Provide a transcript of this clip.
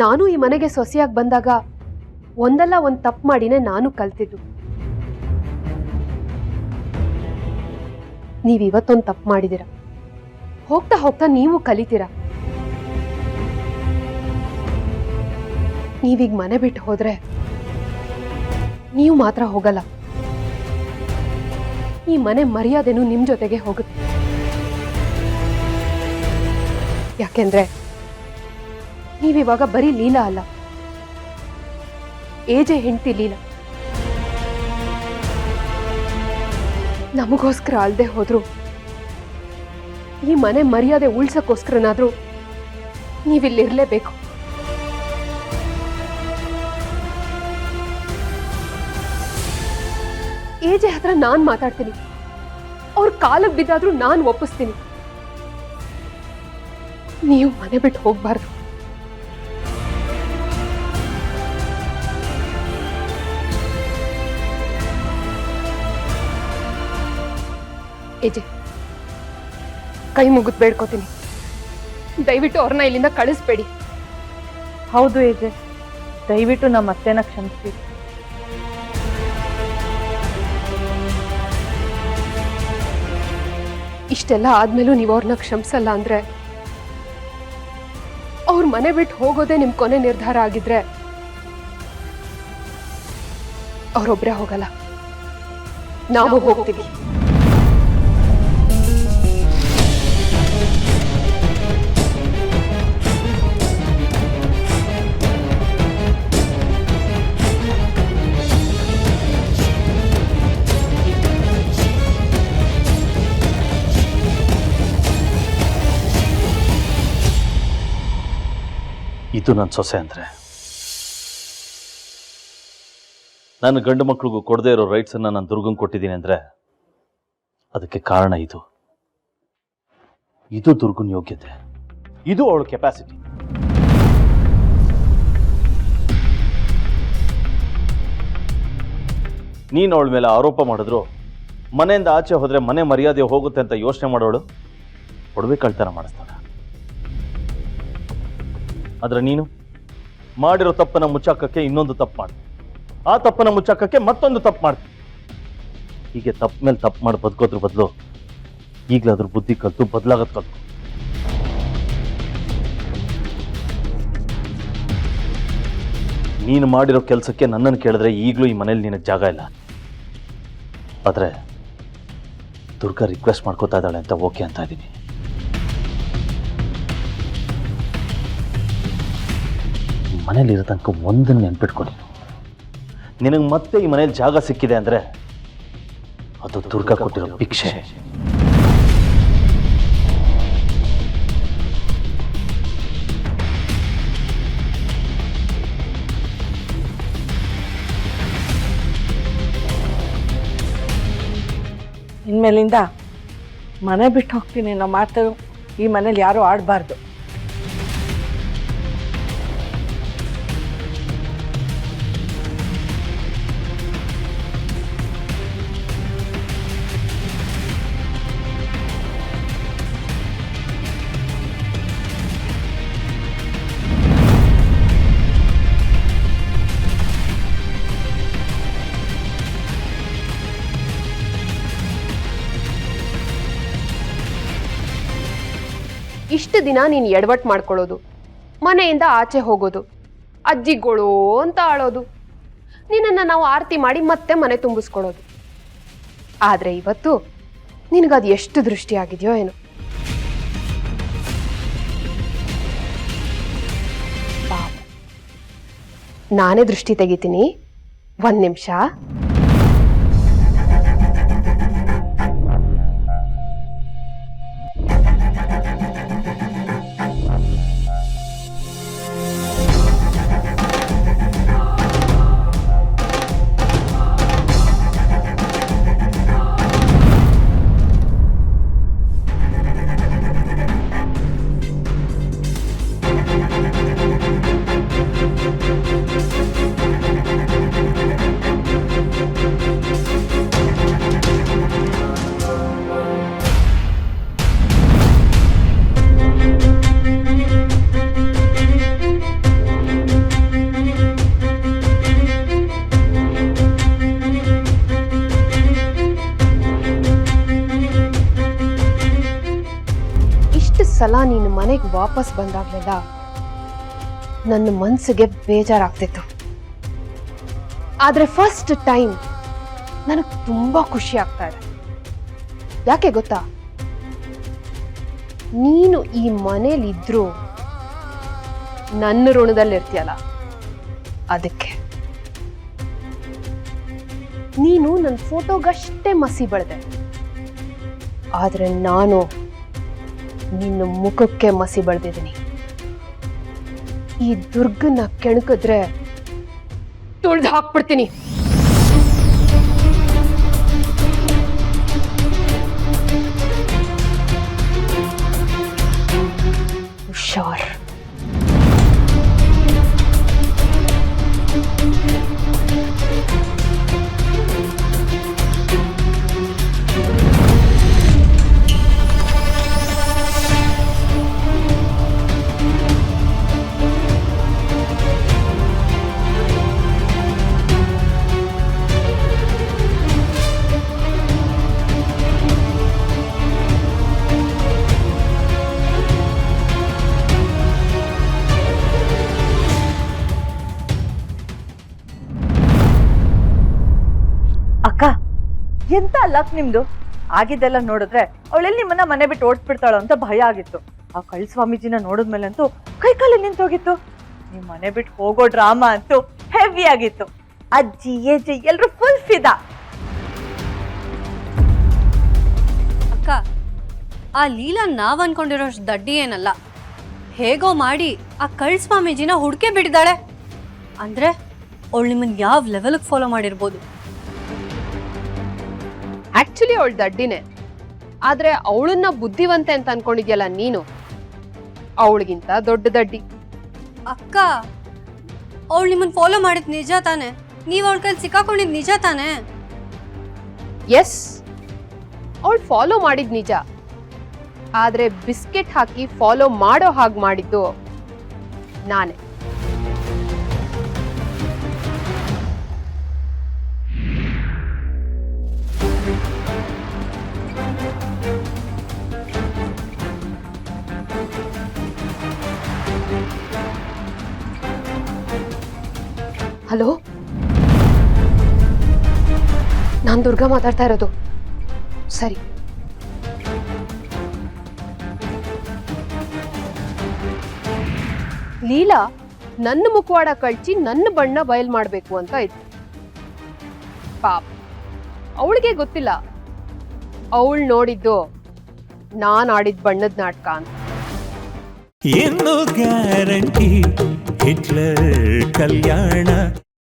ನಾನು ಈ ಮನೆಗೆ ಸೊಸೆಯಾಗಿ ಬಂದಾಗ ಒಂದಲ್ಲ ಒಂದು ತಪ್ಪು ಮಾಡಿನೇ ನಾನು ಕಲ್ತಿದ್ದು. ನೀವಿವತ್ತೊಂದು ತಪ್ಪು ಮಾಡಿದಿರ, ಹೋಗ್ತಾ ಹೋಗ್ತಾ ನೀವು ಕಲಿತೀರ. ನೀವೀಗ ಮನೆ ಬಿಟ್ಟು ಹೋದ್ರೆ ನೀವು ಮಾತ್ರ ಹೋಗಲ್ಲ, ಈ ಮನೆ ಮರ್ಯಾದೆನೂ ನಿಮ್ ಜೊತೆಗೆ ಹೋಗುತ್ತೆ. ಯಾಕೆಂದ್ರೆ ನೀವಿವಾಗ ಬರೀ ಲೀಲಾ ಅಲ್ಲ, ಏಜೆ ಹೆಂಡತಿ ಲೀಲಾ. ನಮಗೋಸ್ಕರ ಅಲ್ದೆ ಹೋದ್ರು, ಈ ಮನೆ ಮರ್ಯಾದೆ ಉಳ್ಸಕ್ಕೋಸ್ಕರನಾದ್ರೂ ನೀವಿಲ್ಲಿರ್ಲೇಬೇಕು. ಏಜೆ ಹತ್ರ ನಾನ್ ಮಾತಾಡ್ತೀನಿ, ಅವ್ರ ಕಾಲಕ್ಕೆ ಬಿದ್ದಾದ್ರೂ ನಾನ್ ಒಪ್ಪಿಸ್ತೀನಿ. ನೀವು ಮನೆ ಬಿಟ್ಟು ಹೋಗ್ಬಾರ್ದು. ಏಜೆ, ಕೈ ಮುಗಿದ್ ಬೇಡ್ಕೋತೀನಿ, ದಯವಿಟ್ಟು ಅವ್ರನ್ನ ಇಲ್ಲಿಂದ ಕಳಿಸ್ಬೇಡಿ. ಹೌದು ಏಜೆ, ದಯವಿಟ್ಟು ನಮ್ಮ ಅತ್ತೆನ ಕ್ಷಮಿಸಿ. ಇಷ್ಟೆಲ್ಲ ಆದ್ಮೇಲೂ ನೀವು ಅವ್ರನ್ನ ಕ್ಷಮಿಸಲ್ಲ ಅಂದ್ರೆ, ಅವ್ರ ಮನೆ ಬಿಟ್ಟು ಹೋಗೋದೇ ನಿಮ್ ಕೊನೆ ನಿರ್ಧಾರ ಆಗಿದ್ರೆ, ಅವ್ರೊಬ್ರೇ ಹೋಗಲ್ಲ, ನಾವು ಹೋಗ್ತೀವಿ. ಇದು ನನ್ನ ಸೊಸೆ ಅಂದರೆ, ನಾನು ಗಂಡು ಮಕ್ಕಳಿಗೂ ಕೊಡದೇ ಇರೋ ರೈಟ್ಸನ್ನು ನಾನು ದುರ್ಗಂಗೆ ಕೊಟ್ಟಿದ್ದೀನಿ ಅಂದರೆ ಅದಕ್ಕೆ ಕಾರಣ ಇದು. ಇದು ದುರ್ಗನ ಯೋಗ್ಯತೆ, ಇದು ಅವಳ ಕೆಪಾಸಿಟಿ. ನೀನು ಅವಳ ಮೇಲೆ ಆರೋಪ ಮಾಡಿದ್ರು, ಮನೆಯಿಂದ ಆಚೆ ಹೋದರೆ ಮನೆ ಮರ್ಯಾದೆ ಹೋಗುತ್ತೆ ಅಂತ ಯೋಚನೆ ಮಾಡೋಳು ಒಡವೆ ಕಳ್ತನ ಮಾಡಿಸ್ತಾಳೆ. ಆದರೆ ನೀನು ಮಾಡಿರೋ ತಪ್ಪನ್ನು ಮುಚ್ಚಾಕಕ್ಕೆ ಇನ್ನೊಂದು ತಪ್ಪು ಮಾಡಿ, ಆ ತಪ್ಪನ್ನು ಮುಚ್ಚಾಕಕ್ಕೆ ಮತ್ತೊಂದು ತಪ್ಪು ಮಾಡ್ತೀನಿ. ಹೀಗೆ ತಪ್ಪು ಮೇಲೆ ತಪ್ಪು ಮಾಡಿ ಬದುಕೋದ್ರ ಬದಲು ಈಗಲಾದ್ರೂ ಬುದ್ಧಿ ಕಲಿತು ಬದಲಾಗದ್ ಕಲ್ತು. ನೀನು ಮಾಡಿರೋ ಕೆಲಸಕ್ಕೆ ನನ್ನನ್ನು ಕೇಳಿದ್ರೆ ಈಗಲೂ ಈ ಮನೇಲಿ ನಿನಗೆ ಜಾಗ ಇಲ್ಲ. ಆದರೆ ದುರ್ಗಾ ರಿಕ್ವೆಸ್ಟ್ ಮಾಡ್ಕೋತಾ ಇದ್ದಾಳೆ ಅಂತ ಓಕೆ ಅಂತ ಇದ್ದೀನಿ. ಮನೇಲಿರೋ ತನಕ ಒಂದನ್ನು ನೆನ್ಪಿಟ್ಕೊಡಿ, ನಿನಗೆ ಮತ್ತೆ ಈ ಮನೇಲಿ ಜಾಗ ಸಿಕ್ಕಿದೆ ಅಂದರೆ ಅದು ದುರ್ಗಾ ಕೊಟ್ಟಿರೋ ಭಿಕ್ಷೆ. ಇನ್ಮೇಲಿಂದ ಮನೆ ಬಿಟ್ಟು ಹೋಗ್ತೀನಿ ಅನ್ನೋ ಮಾತು ಈ ಮನೇಲಿ ಯಾರೂ ಆಡಬಾರ್ದು. ಇಷ್ಟು ದಿನ ನೀನು ಎಡವಟ್ ಮಾಡ್ಕೊಳ್ಳೋದು, ಮನೆಯಿಂದ ಆಚೆ ಹೋಗೋದು, ಅಜ್ಜಿಗಳು ಅಂತ ಆಳೋದು, ನಿನ್ನನ್ನು ನಾವು ಆರತಿ ಮಾಡಿ ಮತ್ತೆ ಮನೆ ತುಂಬಿಸ್ಕೊಳ್ಳೋದು. ಆದರೆ ಇವತ್ತು ನಿನಗದು ಎಷ್ಟು ದೃಷ್ಟಿಯಾಗಿದೆಯೋ ಏನೋ. ಪಾಪ, ನಾನೇ ದೃಷ್ಟಿ ತೆಗಿತೀನಿ, ಒಂದು ನಿಮಿಷ. ನೀನು ಮನೆಗೆ ವಾಪಸ್ ಬಂದಾಗ್ಲೆಲ್ಲ ನನ್ನ ಮನ್ಸಿಗೆ ಬೇಜಾರಾಗ್ತಿತ್ತು. ಆದ್ರೆ ಫಸ್ಟ್ ಟೈಮ್ ನನಗೆ ತುಂಬಾ ಖುಷಿ ಆಗ್ತಾ ಇದೆ. ಯಾಕೆ ಗೊತ್ತಾ? ನೀನು ಈ ಮನೇಲಿದ್ರೂ ನನ್ನ ಋಣದಲ್ಲಿರ್ತೀಯಲ್ಲ, ಅದಕ್ಕೆ. ನೀನು ನನ್ನ ಫೋಟೋಗಷ್ಟೇ ಮಸಿ ಬೆಳೆದೆ, ಆದ್ರೆ ನಾನು ನಿನ್ನ ಮುಖಕ್ಕೆ ಮಸಿ ಬೆಳೆದಿದ್ದೀನಿ. ಈ ದುರ್ಗನ ಕೆಣಕಿದ್ರೆ ತುಳ್ದು ಹಾಕ್ಬಿಡ್ತೀನಿ. ಹುಷಾರ್. ಅಕ್ಕ, ಎಂತ ಲಕ್ ನಿಮ್ದು. ಆಗಿದ್ದೆಲ್ಲ ನೋಡಿದ್ರೆ ಅವಳೆಲ್ಲಿ ನಿಮ್ಮನ್ನ ಮನೆ ಬಿಟ್ಟು ಓಡಿಸ್ಬಿಡ್ತಾಳೋ ಅಂತ ಭಯ ಆಗಿತ್ತು. ಆ ಕಳ್ ಸ್ವಾಮೀಜಿನ ನೋಡಿದ್ಮೇಲಂತೂ ಕೈ ಕಾಲಲ್ಲಿ ನಿಂತೋಗಿತ್ತು. ನಿಮ್ ಮನೆ ಬಿಟ್ಟು ಹೋಗೋ ಡ್ರಾಮಾ ಅಂತೂ ಹೆವಿ ಆಗಿತ್ತು. ಅಜ್ಜಿ ಅಜ್ಜಿ ಎಲ್ರು ಫುಲ್ ಫಿದಾ. ಅಕ್ಕ, ಆ ಲೀಲಾ ನಾವ್ ಅನ್ಕೊಂಡಿರೋಷ್ಟು ದಡ್ಡಿ ಏನಲ್ಲ. ಹೇಗೋ ಮಾಡಿ ಆ ಕಳ್ ಸ್ವಾಮೀಜಿನ ಹುಡ್ಕೆ ಬಿಟ್ಟಿದ್ದಾಳೆ. ಅಂದ್ರೆ ಅವಳು ನಿಮ್ಮನ್ನ ಯಾವ ಲೆವೆಲ್ಗೆ ಫಾಲೋ ಮಾಡಿರ್ಬೋದು. ಆಕ್ಚುಲಿ ಅವಳು ದಡ್ಡಿನೇ, ಆದ್ರೆ ಅವಳನ್ನ ಬುದ್ಧಿವಂತೆ ಅಂತ ಅನ್ಕೊಂಡಿದ್ಯಲ್ಲ ನೀನು, ಅವಳಿಗಿಂತ ದೊಡ್ಡ ದಡ್ಡಿ. ಅಕ್ಕ, ಅವಳು ನಿಮ್ಮನ್ನ ಫಾಲೋ ಮಾಡಿದ್ ನಿಜ ತಾನೆ? ನೀವ್ ಅವಳ ಕೈಲಿ ಸಿಕ್ಕಾಕೊಂಡಿದ್ ನಿಜ ತಾನೆ? ಎಸ್, ಅವಳು ಫಾಲೋ ಮಾಡಿದ್ ನಿಜ, ಆದ್ರೆ ಬಿಸ್ಕೆಟ್ ಹಾಕಿ ಫಾಲೋ ಮಾಡೋ ಹಾಗೆ ಮಾಡಿದ್ದು ನಾನೇ. ಹಲೋ, ನಾನ್ ದುರ್ಗಾ ಮಾತಾಡ್ತಾ ಇರೋದು. ಸರಿ, ಲೀಲಾ ನನ್ನ ಮುಖವಾಡ ಕಳ್ಚಿ ನನ್ನ ಬಣ್ಣ ಬಯಲ್ ಮಾಡ್ಬೇಕು ಅಂತ ಇತ್ತು. ಪಾಪ, ಅವಳಿಗೆ ಗೊತ್ತಿಲ್ಲ ಅವಳು ನೋಡಿದ್ದು ನಾನ್ ಆಡಿದ ಬಣ್ಣದ ನಾಟಕ ಅಂತ. ಏನು ಗ್ಯಾರಂಟಿ ಹಿಟ್ಲರ್ ಕಲ್ಯಾಣ